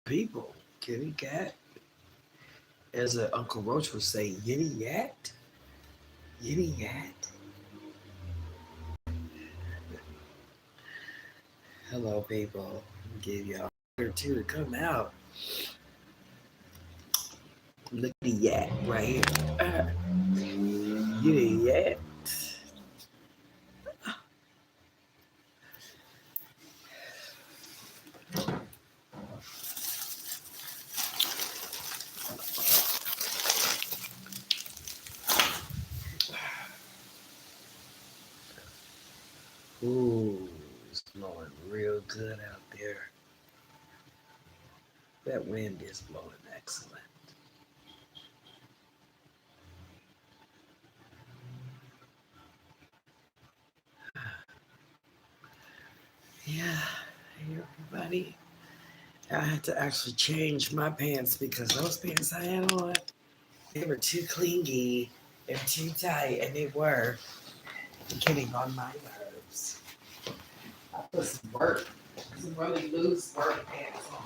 people. Kitty cat. As Uncle Roach would say, yitty yat. Yitty yat. Hello, people. Give y'all or two to come out. Look at the yat right here. Yitty yat. Ooh, it's blowing real good out there. That wind is blowing excellent. Yeah, hey everybody. I had to actually change my pants because those pants I had on, they were too clingy and too tight, and they were getting on my nerves. I put some really loose work pants on.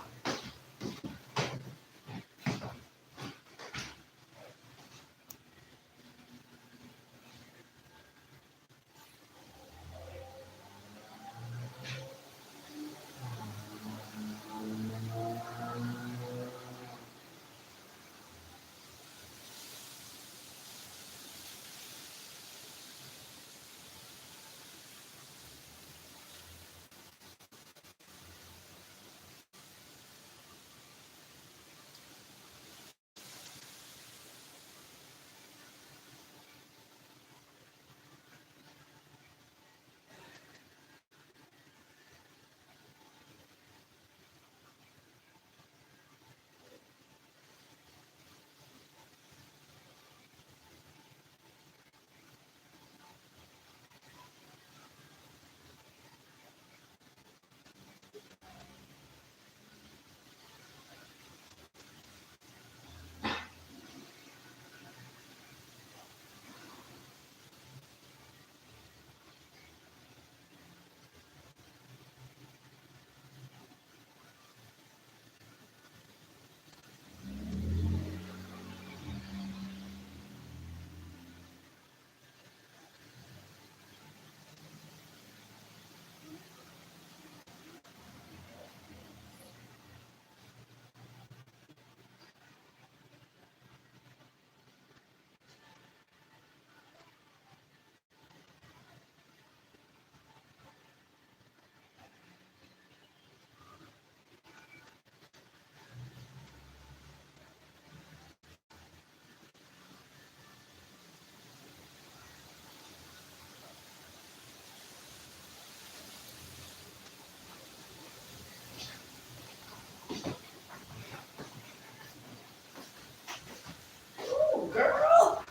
Oh, girl,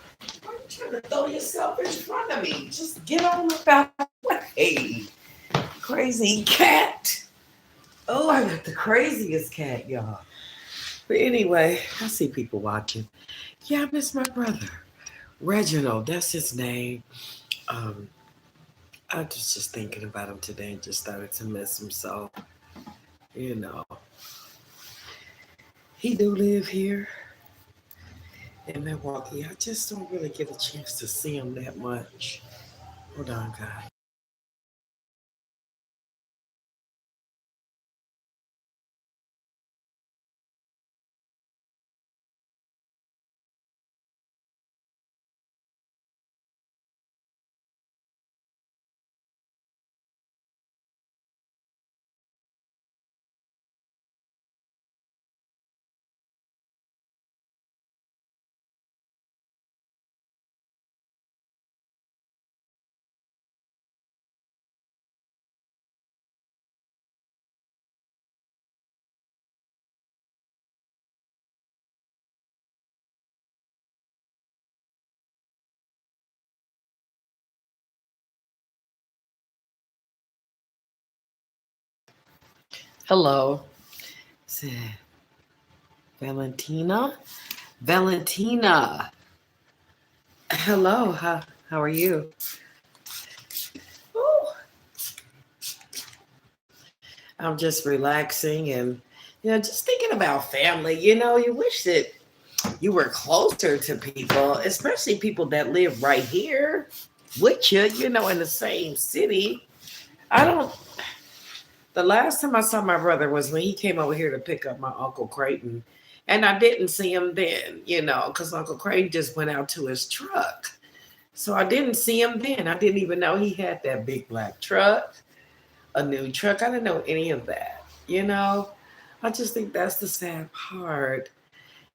why are you trying to throw yourself in front of me? Just get on about the way. Crazy cat. Oh, I got the craziest cat, y'all. But anyway, I see people watching. Yeah, I miss my brother. Reginald, that's his name. Um, I was just thinking about him today and just started to miss him. So, you know, he do live here in Milwaukee. I just don't really get a chance to see him that much. Hold on, guys. Hello. Said Valentina. Valentina. Hello. How are you? Ooh, I'm just relaxing and Just thinking about family, you wish that you were closer to people, especially people that live right here with you, in the same city. I don't, the last time I saw my brother was when he came over here to pick up my Uncle Creighton. And I didn't see him then, because Uncle Creighton just went out to his truck. So I didn't see him then. I didn't even know he had that big black truck, a new truck. I didn't know any of that, you know? I just think that's the sad part.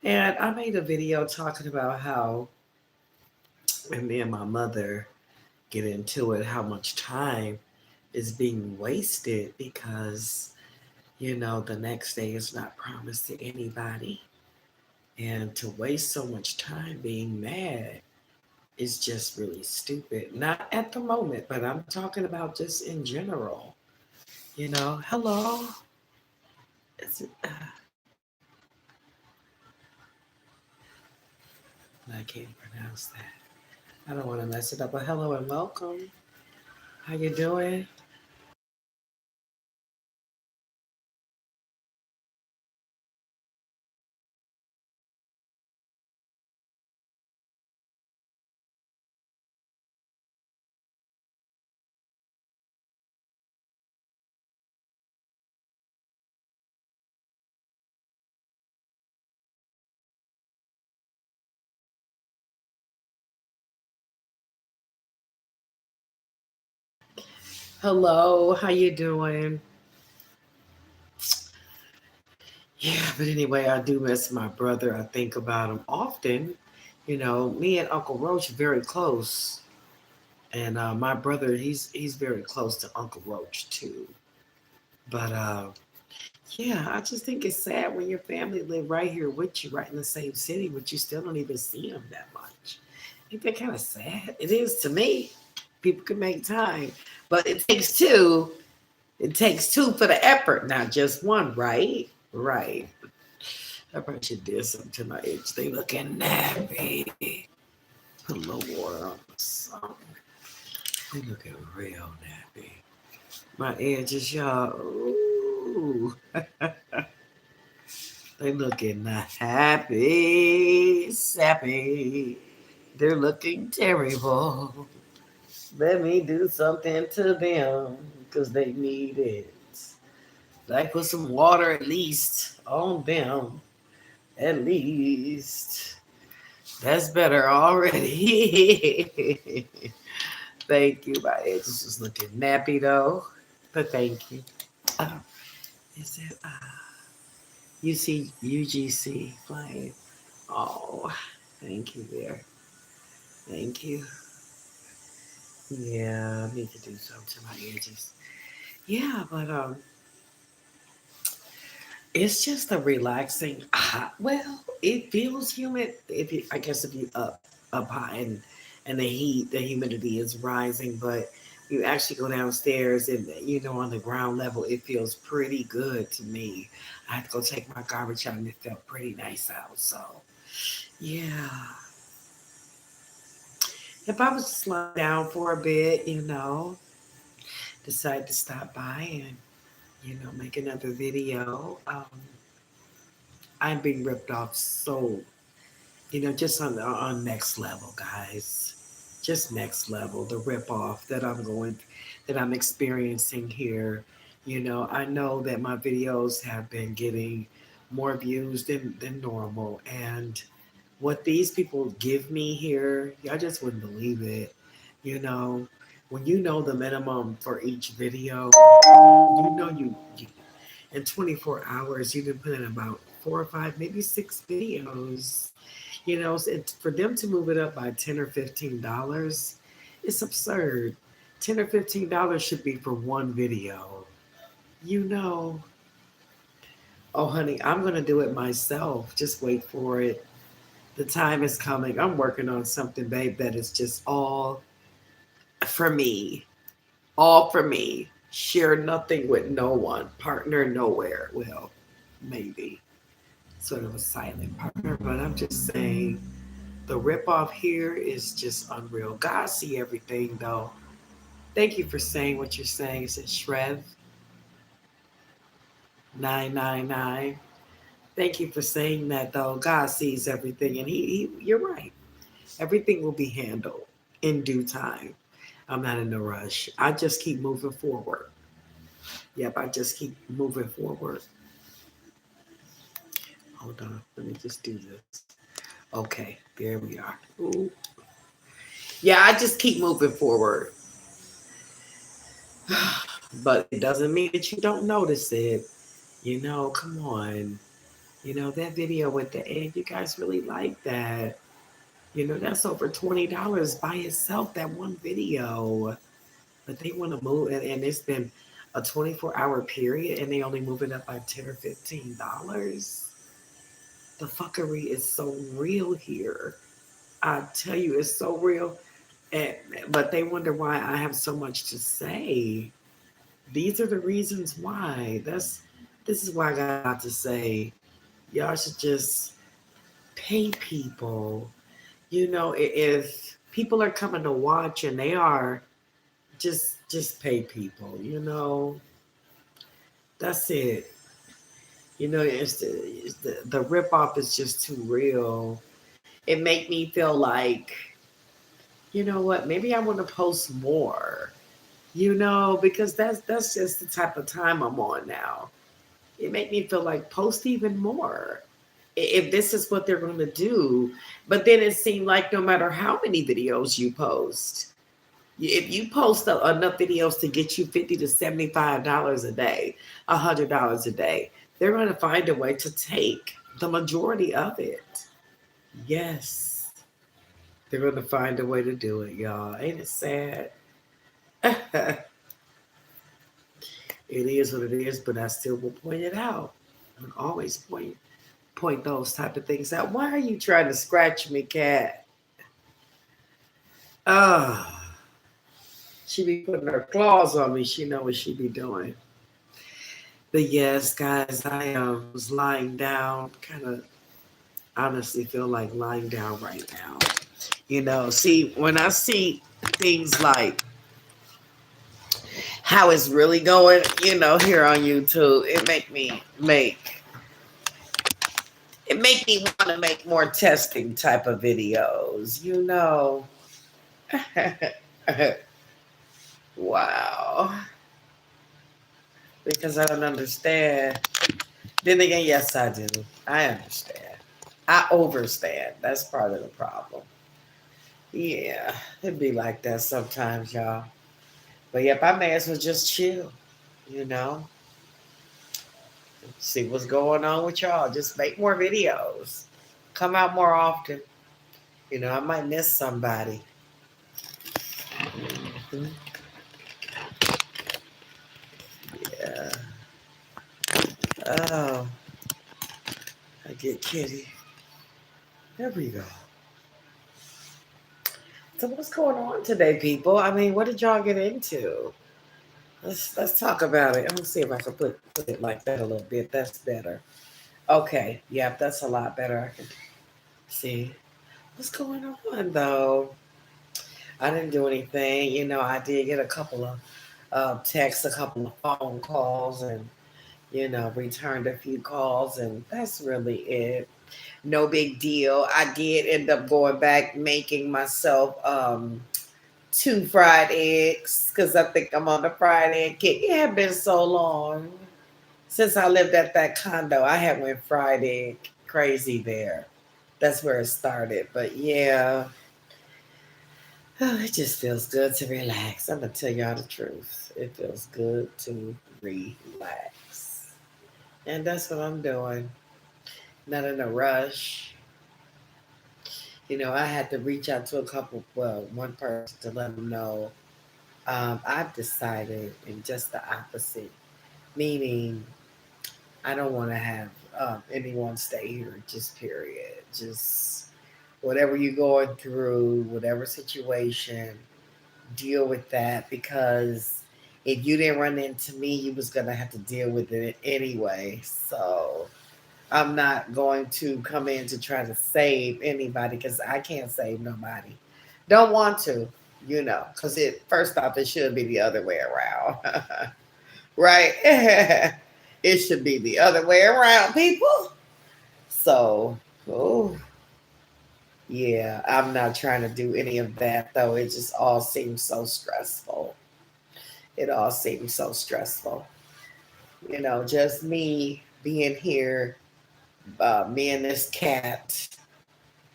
And I made a video talking about how, and me and my mother get into it, how much time is being wasted because, the next day is not promised to anybody. And to waste so much time being mad is just really stupid. Not at the moment, but I'm talking about just in general. Hello. Is it, I can't pronounce that. I don't want to mess it up. But hello and welcome. How you doing? Hello. How you doing? Yeah, but anyway, I do miss my brother. I think about him often. Me and Uncle Roach are very close, and my brother, he's very close to Uncle Roach too. But yeah, I just think it's sad when your family live right here with you, right in the same city, but you still don't even see them that much. Ain't that kind of sad? It is to me. People can make time, but it takes two. It takes two for the effort, not just one, right? Right. I probably should do something to my edge. They looking nappy. Put a little water on something. They looking real nappy. My edges, y'all. Ooh. They looking not happy, sappy. They're looking terrible. Let me do something to them because they need it. Like put some water at least on them. At least. That's better already. Thank you. My edges is looking nappy though. But thank you. Uh, is it UGC flying? Oh, thank you there. Thank you. Yeah, I need to do something to my edges. Yeah, but it's just a relaxing. Well, it feels humid. If you, I guess, if you up high and the humidity is rising, but you actually go downstairs and on the ground level, it feels pretty good to me. I had to go take my garbage out and it felt pretty nice out. So yeah, if I was to slow down for a bit, decide to stop by and make another video. I'm being ripped off so just on next level, guys. Just next level, the rip off that I'm experiencing here. I know that my videos have been getting more views than normal. And what these people give me here, y'all just wouldn't believe it. You know, when you know the minimum for each video, you in 24 hours, you can put in about 4 or 5, maybe 6 videos. So for them to move it up by $10 or $15, it's absurd. $10 or $15 should be for one video. You know, oh honey, I'm gonna do it myself. Just wait for it. The time is coming. I'm working on something, babe, that is just all for me. All for me. Share nothing with no one. Partner nowhere. Well, maybe. Sort of a silent partner, but I'm just saying the ripoff here is just unreal. God see everything though. Thank you for saying what you're saying. Is it Shrev? 999. Thank you for saying that, though. God sees everything, and you're right. Everything will be handled in due time. I'm not in a rush. I just keep moving forward. Yep, I just keep moving forward. Hold on, let me just do this. Okay, there we are. Ooh. Yeah, I just keep moving forward. But it doesn't mean that you don't notice it. Come on. That video at the end, you guys really like that. That's over $20 by itself, that one video. But they want to move, and it's been a 24-hour period, and they only move it up by 10 or $15. The fuckery is so real here. I tell you, it's so real. And, but they wonder why I have so much to say. These are the reasons why. This is why I got a lot to say. Y'all should just pay people. If people are coming to watch and they are, just pay people. That's it. The rip off is just too real. It make me feel like, you know what? Maybe I want to post more. Because that's just the type of time I'm on now. It make me feel like post even more if this is what they're going to do. But then it seemed like no matter how many videos you post, if you post enough videos to get you $50 to $75 a day, $100 a day, they're going to find a way to take the majority of it. Yes, they're going to find a way to do it, y'all. Ain't it sad? It is what it is, but I still will point it out. I always point those type of things out. Why are you trying to scratch me, cat? Ah, she be putting her claws on me. She know what she be doing. But yes, guys, I was lying down. Kind of honestly feel like lying down right now. See, when I see things like how it's really going, here on YouTube, it make me want to make more testing type of videos. Wow. Because I don't understand. Then again, yes, I do. I understand. I overstand. That's part of the problem. Yeah, it'd be like that sometimes, y'all. But yep, I may as well just chill, you know, see what's going on with y'all. Just make more videos. Come out more often. I might miss somebody. Mhm. Yeah. Oh, I get kitty. There we go. So what's going on today, people? I mean, what did y'all get into? Let's talk about it. Let me see if I can put it like that a little bit. That's better. Okay. Yep, that's a lot better. I can see what's going on though. I didn't do anything. I did get a couple of texts, a couple of phone calls, and returned a few calls, and that's really it. No big deal. I did end up going back making myself two fried eggs because I think I'm on the fried egg kick. It had been so long since I lived at that condo. I had went fried egg crazy there. That's where it started. But yeah, it just feels good to relax. I'm gonna tell y'all the truth. It feels good to relax, and that's what I'm doing. Not in a rush. I had to reach out to a couple, well, one person to let them know I've decided in just the opposite, meaning I don't want to have anyone stay here, just period. Just whatever you're going through, whatever situation, deal with that because if you didn't run into me, you was going to have to deal with it anyway. So I'm not going to come in to try to save anybody because I can't save nobody. Don't want to, because it first off, it should be the other way around, right? It should be the other way around, people. So, oh, yeah, I'm not trying to do any of that though. It just all seems so stressful. It all seems so stressful. Just me being here, me and this cat.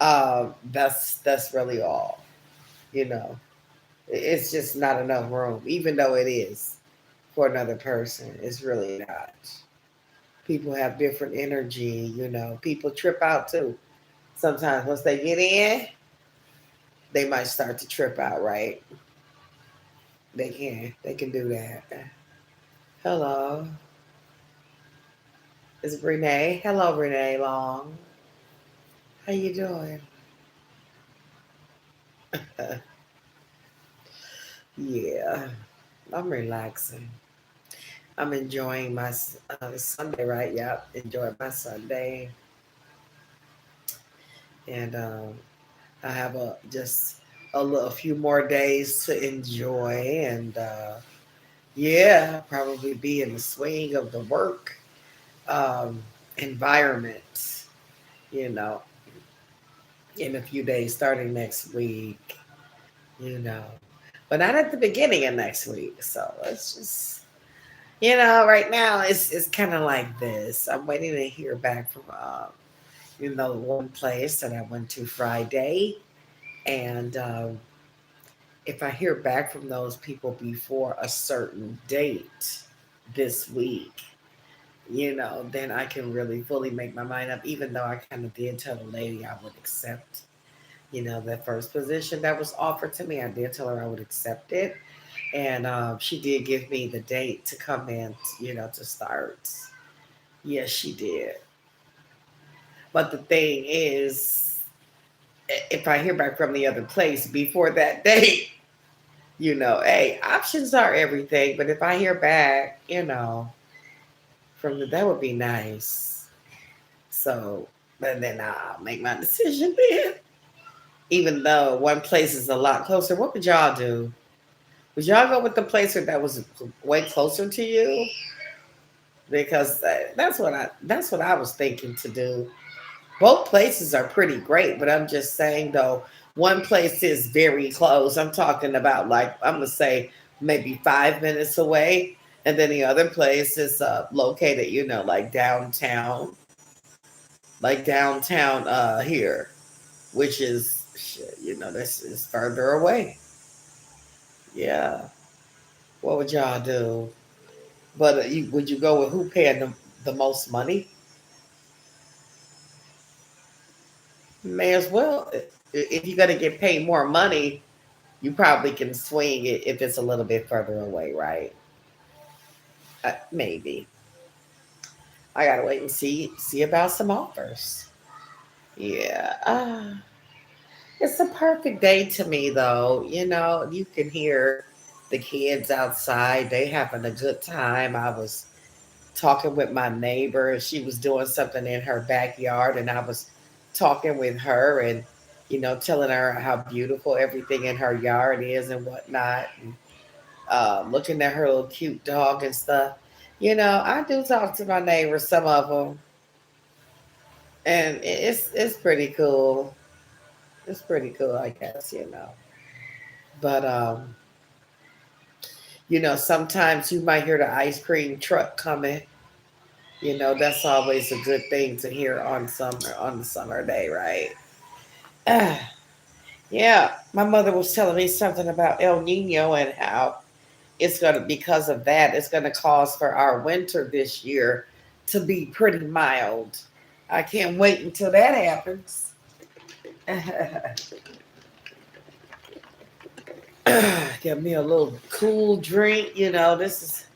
That's really all. You know, it's just not enough room, even though it is for another person. It's really not. People have different energy. People trip out too. Sometimes once they get in, they might start to trip out. Right? They can do that. Hello, it's Renee. Hello, Renee Long. How you doing? Yeah, I'm relaxing. I'm enjoying my Sunday, right? Yep, enjoying my Sunday, and I have a few more days to enjoy, and yeah, I'll probably be in the swing of the work um, environment. You know, in a few days, starting next week. You know, but not at the beginning of next week. So let's just right now it's kind of like this. I'm waiting to hear back from one place that I went to Friday, and if I hear back from those people before a certain date this week, then I can really fully make my mind up. Even though I kind of did tell the lady I would accept, the first position that was offered to me, I did tell her I would accept it, and she did give me the date to come in, to start. Yes, she did. But the thing is, if I hear back from the other place before that date, hey, options are everything. But if I hear back, that would be nice. So, and then I'll make my decision then. Even though one place is a lot closer, what would y'all do? Would y'all go with the place that was way closer to you? Because that's what I was thinking to do. Both places are pretty great, but I'm just saying though, one place is very close. I'm talking about like I'm gonna say maybe 5 minutes away, and then the other place is located, like downtown here, which is shit, this is further away. Yeah, what would y'all do? But would you go with who paying the most money? May as well. If you're gonna get paid more money, you probably can swing it if it's a little bit further away, right? Maybe. I gotta wait and see about some offers. Yeah. It's a perfect day to me, though. You can hear the kids outside. They having a good time. I was talking with my neighbor. She was doing something in her backyard, and I was talking with her and telling her how beautiful everything in her yard is and whatnot. And looking at her little cute dog and stuff. I do talk to my neighbors, some of them, and it's pretty cool. It's pretty cool, I guess. But sometimes you might hear the ice cream truck coming. That's always a good thing to hear on the summer day, right? Ah, yeah, my mother was telling me something about El Nino and how it's going to, because of that, it's going to cause for our winter this year to be pretty mild. I can't wait until that happens. Get me a little cool drink. This is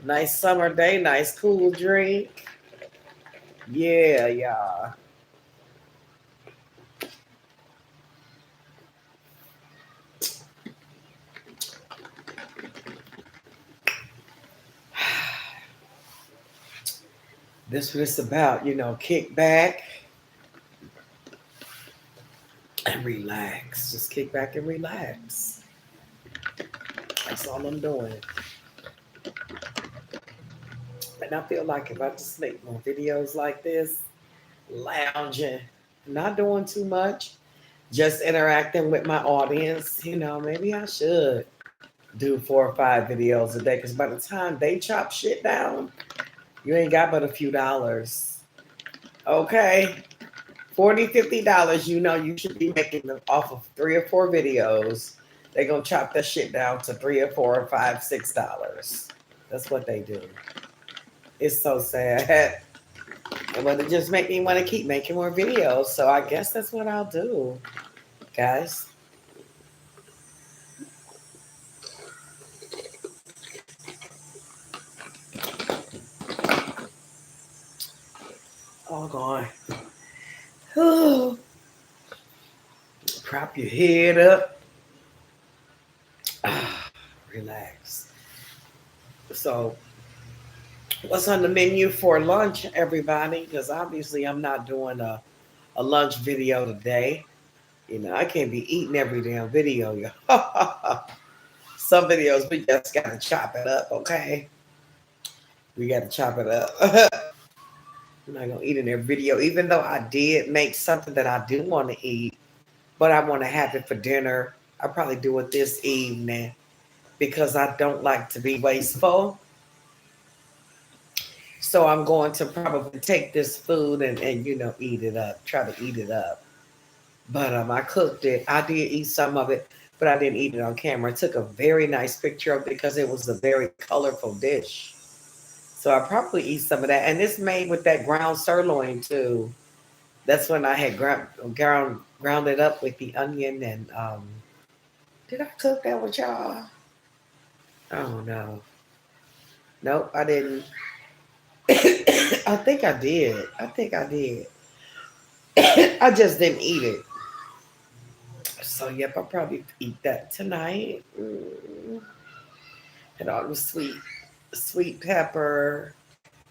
a nice summer day, nice cool drink. Yeah, yeah. This what it's about, kick back and relax. Just kick back and relax. That's all I'm doing. And I feel like if I just make more videos like this, lounging, not doing too much, just interacting with my audience, maybe I should do 4 or 5 videos a day. Because by the time they chop shit down, you ain't got but a few dollars. Okay? 40, $50, you should be making them off of 3 or 4 videos. They're going to chop that shit down to $3 or $4 or $5, $6. That's what they do. It's so sad. But it just make me want to keep making more videos. So I guess that's what I'll do, guys. Oh, God. Prop your head up. Relax. So, what's on the menu for lunch, everybody? Because obviously I'm not doing a lunch video today. I can't be eating every damn video, y'all. Some videos we just gotta chop it up, okay? We gotta chop it up. I'm not gonna eat in every video, even though I did make something that I do want to eat, but I want to have it for dinner. I'll probably do it this evening because I don't like to be wasteful. So I'm going to probably take this food and eat it up, try to eat it up. But I cooked it. I did eat some of it, but I didn't eat it on camera. I took a very nice picture of it because it was a very colorful dish. So I probably eat some of that. And it's made with that ground sirloin too. That's when I had ground it up with the onion and did I cook that with y'all? Oh no. Nope, I didn't. I think I did. I think I did. I just didn't eat it. So yep, I'll probably eat that tonight. And all the sweet pepper,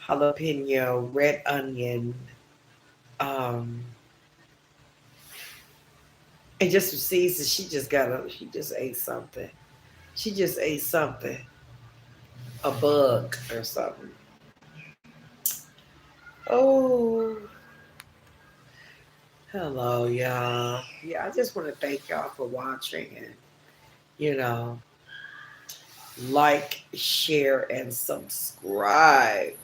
jalapeno, red onion, um, and just some seasons. She just ate something. She just ate something. A bug or something. Oh, hello, y'all. Yeah, I just want to thank y'all for watching and, you know, like, share, and subscribe.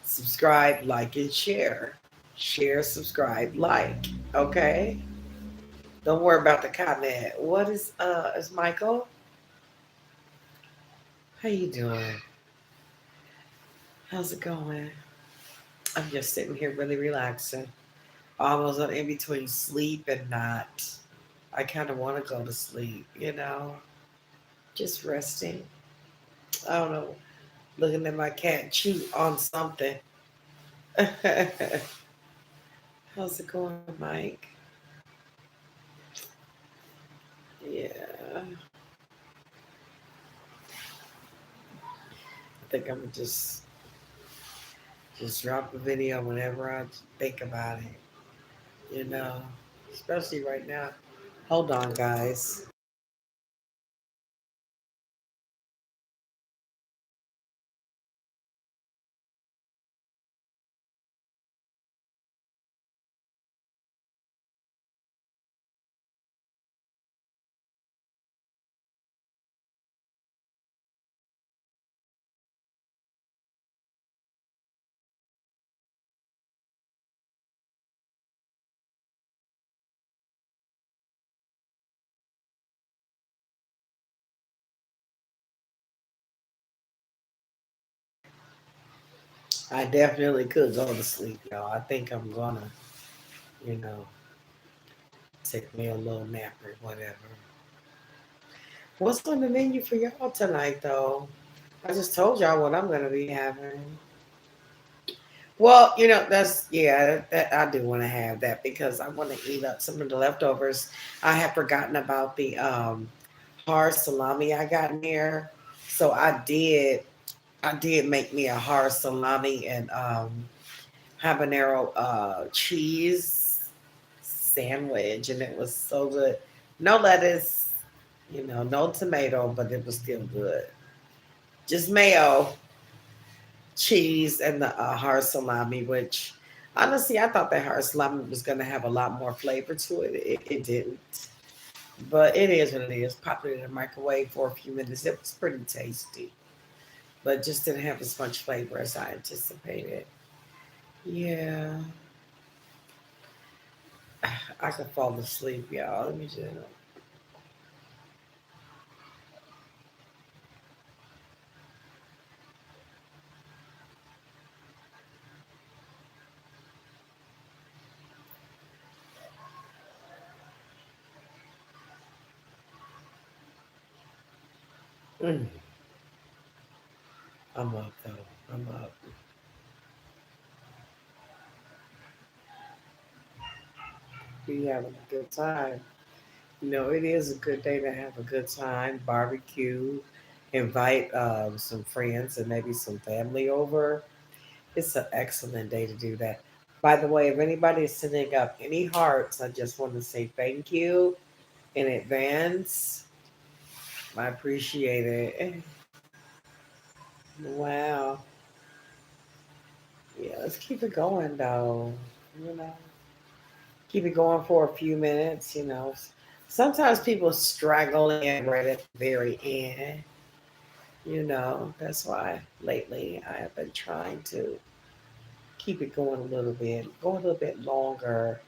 Subscribe, like, and share. Share, subscribe, like. Okay? Don't worry about the comment. What is Michael? How you doing? How's it going? I'm just sitting here really relaxing. Almost in between sleep and not. I kind of want to go to sleep. Just resting. I don't know. Looking at my cat chew on something. How's it going, Mike? Yeah. I think I'm gonna just drop a video whenever I think about it. Especially right now. Hold on, guys. I definitely could go to sleep, y'all. I think I'm gonna, you know, take me a little nap or whatever. What's on the menu for y'all tonight, though? I just told y'all what I'm gonna be having. Well, yeah, that I do want to have that because I want to eat up some of the leftovers. I have forgotten about the hard salami I got in there, so I did make me a hard salami and habanero cheese sandwich, and it was so good. No lettuce, no tomato, but it was still good. Just mayo. cheese and the hard salami, which honestly, I thought that hard salami was going to have a lot more flavor to it. It didn't. But it is what it is. Pop it in the microwave for a few minutes. It was pretty tasty, but just didn't have as much flavor as I anticipated. Yeah, I could fall asleep, y'all. Let me just. Mm, I'm up though. I'm up. We having a good time. You know, it is a good day to have a good time, barbecue, invite some friends and maybe some family over. It's an excellent day to do that. By the way, if anybody is sending up any hearts, I just want to say thank you in advance. I appreciate it. Wow. Yeah, let's keep it going though. You know, keep it going for a few minutes. Sometimes people straggle in right at the very end. That's why lately I have been trying to keep it going a little bit, go a little bit longer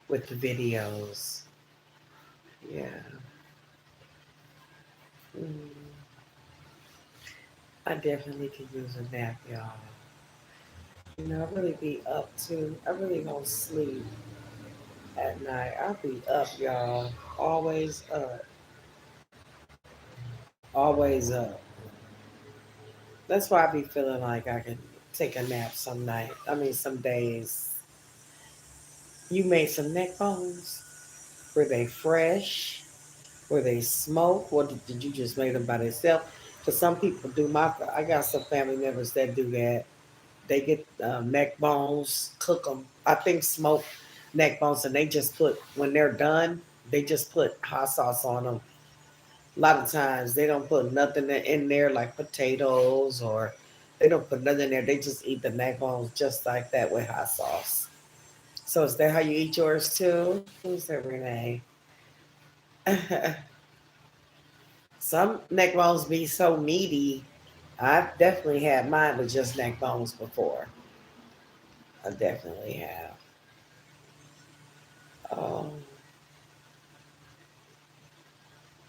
with the videos. Yeah. Mm, I definitely could use a nap, y'all. I really be up too. I really don't sleep at night. I'll be up, y'all. Always up. Always up. That's why I be feeling like I can take a nap some night. I mean, some days. You made some neck bones. Were they fresh? Were they smoked? Or did you just make them by themselves? Because some people do. I got some family members that do that. They get neck bones, cook them. I think smoked neck bones, and they just put when they're done, they just put hot sauce on them. A lot of times they don't put nothing in there like potatoes or they don't put nothing in there. They just eat the neck bones just like that with hot sauce. So is that how you eat yours too? Who's that, Renee? Some neck bones be so meaty. I've definitely had mine with just neck bones before. I definitely have. Oh,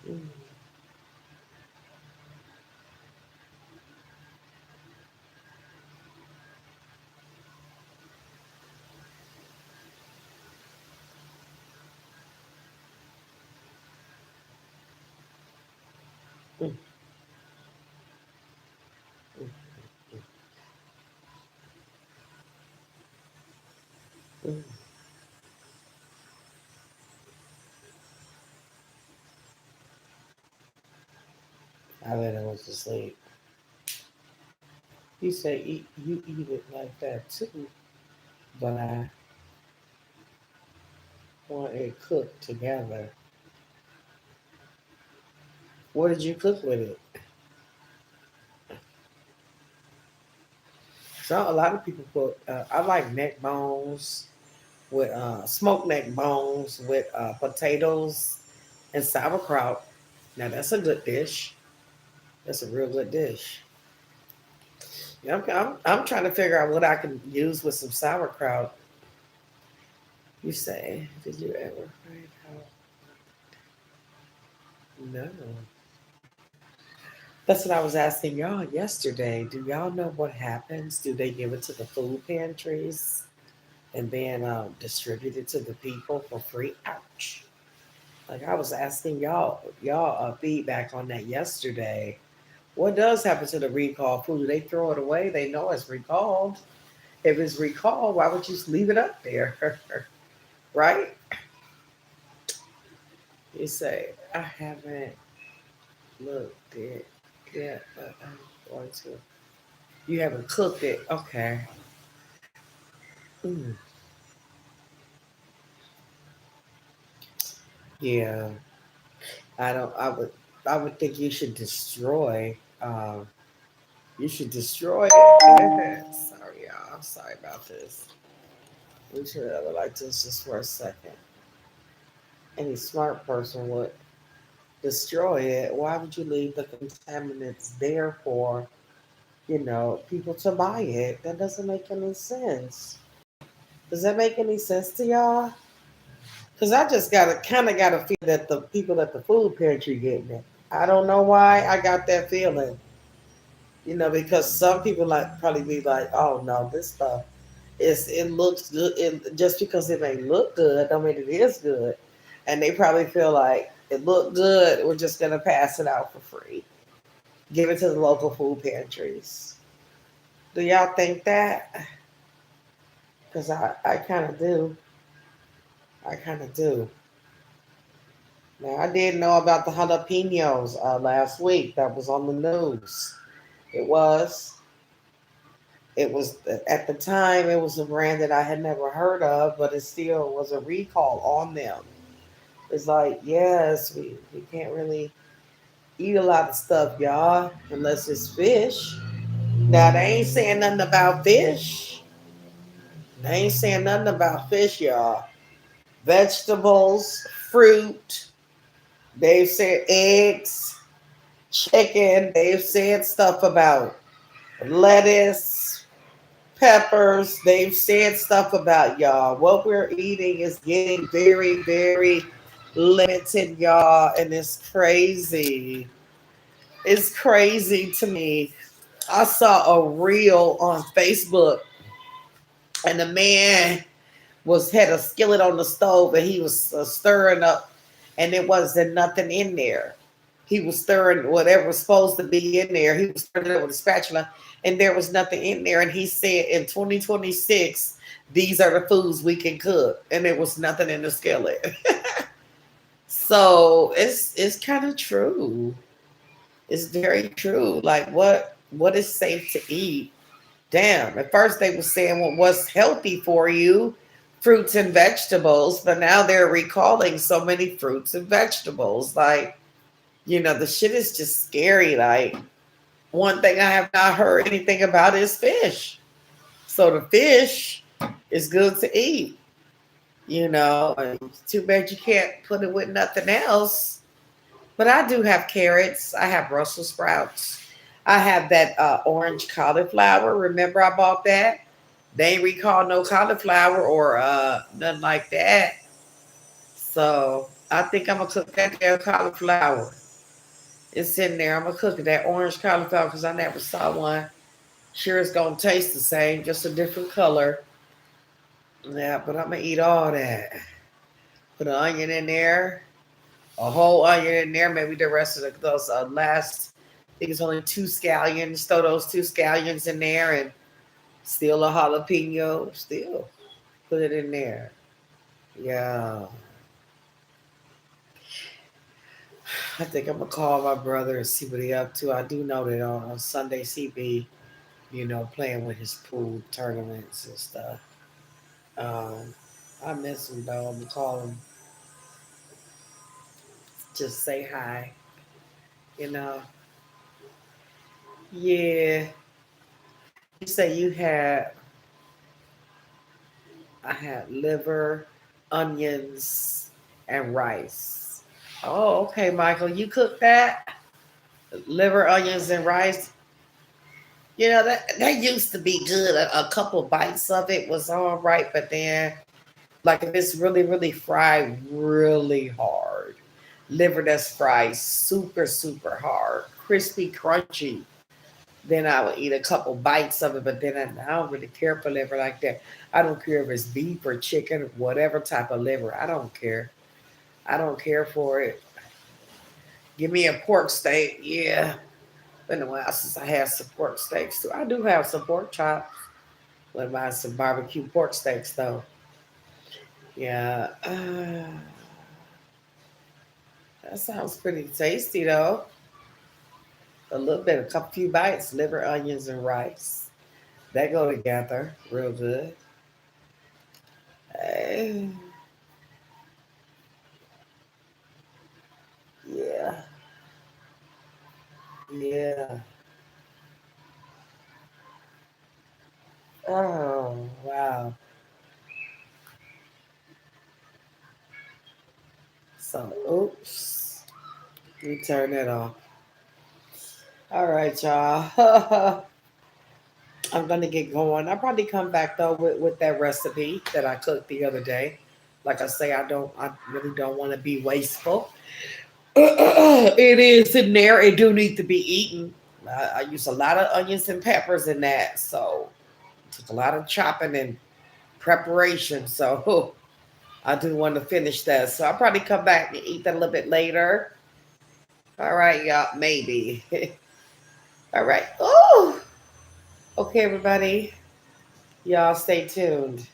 mm, mm, mm, mm. I let her went to sleep. You say you eat it like that too, but I want it cooked together. What did you cook with it? So a lot of people put. I like neck bones with smoked neck bones with potatoes and sauerkraut. Now that's a good dish. That's a real good dish. Yeah, I'm trying to figure out what I can use with some sauerkraut. You say, did you ever find out? No. That's what I was asking y'all yesterday. Do y'all know what happens? Do they give it to the food pantries and then distribute it to the people for free? Ouch. Like I was asking y'all feedback on that yesterday. What does happen to the recall food? Do they throw it away? They know it's recalled. If it's recalled, why would you just leave it up there? Right? You say, I haven't looked it yet, but I'm going to. You haven't cooked it. Okay. Mm, yeah. I don't I would think you should destroy. You should destroy it. Sorry, y'all. I'm sorry about this. We should have it like this just for a second. Any smart person would destroy it. Why would you leave the contaminants there for, people to buy it? That doesn't make any sense. Does that make any sense to y'all? Because I just got to feel that the people at the food pantry getting it. I don't know why I got that feeling. Because some people like probably be like, oh no, this stuff it looks good. Just because it may look good, don't mean it is good. And they probably feel like it looked good. We're just gonna pass it out for free. Give it to the local food pantries. Do y'all think that? Because I kind of do. I kind of do. Now I didn't know about the jalapenos last week. That was on the news. It was. It was at the time. It was a brand that I had never heard of, but it still was a recall on them. It's like, yes, we can't really eat a lot of stuff, y'all, unless it's fish. Now they ain't saying nothing about fish. They ain't saying nothing about fish, y'all. Vegetables, fruit. They've said eggs, chicken. They've said stuff about lettuce, peppers. They've said stuff about y'all. What we're eating is getting very, very limited, y'all, and it's crazy. It's crazy to me. I saw a reel on Facebook, and the man was had a skillet on the stove, and he was stirring up, and there wasn't nothing in there. He was stirring whatever was supposed to be in there. He was stirring it up with a spatula, and there was nothing in there. And he said, in 2026, these are the foods we can cook, and there was nothing in the skillet. So it's kind of true. It's very true. Like what is safe to eat? Damn. At first they were saying what was healthy for you, fruits and vegetables, but now they're recalling so many fruits and vegetables. Like, the shit is just scary. Like, one thing I have not heard anything about is fish. So the fish is good to eat. It's too bad you can't put it with nothing else. But I do have carrots. I have Brussels sprouts. I have that orange cauliflower. Remember, I bought that. They ain't recall no cauliflower or nothing like that. So I think I'm gonna cook that damn cauliflower. It's in there. I'm gonna cook that orange cauliflower because I never saw one. Sure, it's gonna taste the same, just a different color. Yeah, but I'm gonna eat all that. Put an onion in there, a whole onion in there. Maybe the rest of those last. I think it's only two scallions. Throw those two scallions in there and still a jalapeno. Still put it in there. Yeah. I think I'm gonna call my brother and see what he up to. I do know that on Sunday CB, playing with his pool tournaments and stuff. Um, I miss him though. I'm gonna call him, just say hi. You know. Yeah. You say you had I had liver, onions, and rice. Oh, okay, Michael. You cooked that? Liver, onions, and rice. That used to be good. A couple bites of it was all right, but then like if it's really, really fried really hard, liver that's fried super, super hard, crispy, crunchy, then I would eat a couple bites of it. But then I don't really care for liver like that. I don't care if it's beef or chicken, whatever type of liver. I don't care. I don't care for it. Give me a pork steak. Yeah. Been a while since I had some pork steaks too. I do have some pork chops. What about some barbecue pork steaks though? Yeah. That sounds pretty tasty though. A little bit, a couple few bites, liver, onions, and rice. They go together real good. Eh, yeah, yeah. Oh, wow. So, oops. Let me turn that off. All right, y'all. I'm gonna get going. I'll probably come back though with that recipe that I cooked the other day. Like I say, I really don't want to be wasteful. It is in there. It do need to be eaten. I use a lot of onions and peppers in that, so it took a lot of chopping and preparation. So I do want to finish that. So I'll probably come back and eat that a little bit later. All right, y'all. Maybe. All right. Oh, okay, everybody. Y'all stay tuned.